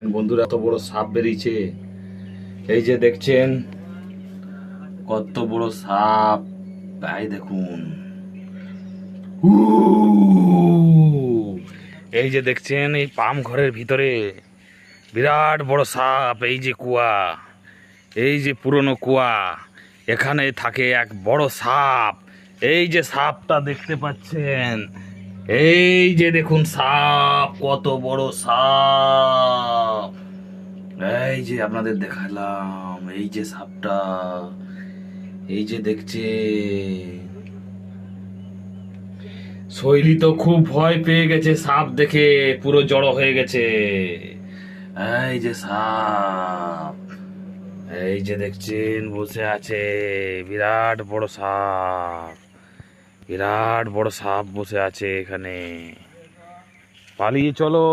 বন্ধুরা, এত বড় সাপ বেরিয়েছে। এই যে দেখছেন কত বড় সাপ। তাই দেখুন, এই যে দেখছেন এই পাম ঘরের ভিতরে বিরাট বড় সাপ। এই যে কুয়া, এই যে পুরনো কুয়া, এখানে থাকে এক বড় সাপ। এই যে সাপটা দেখতে পাচ্ছেন, এই যে দেখুন সাপ, কত বড় সাপ। এই যে আপনাদের দেখালাম, এই যে সাপটা, এই যে দেখছে। শৈলী তো খুব ভয় পেয়ে গেছে সাপ দেখে, পুরো জড়ো হয়ে গেছে। এই যে সাপ, এই যে দেখছেন বসে আছে, বিরাট বড় সাপ, বিরাট বড় সাপ বসে আছে এখানে। পালিয়ে চলো।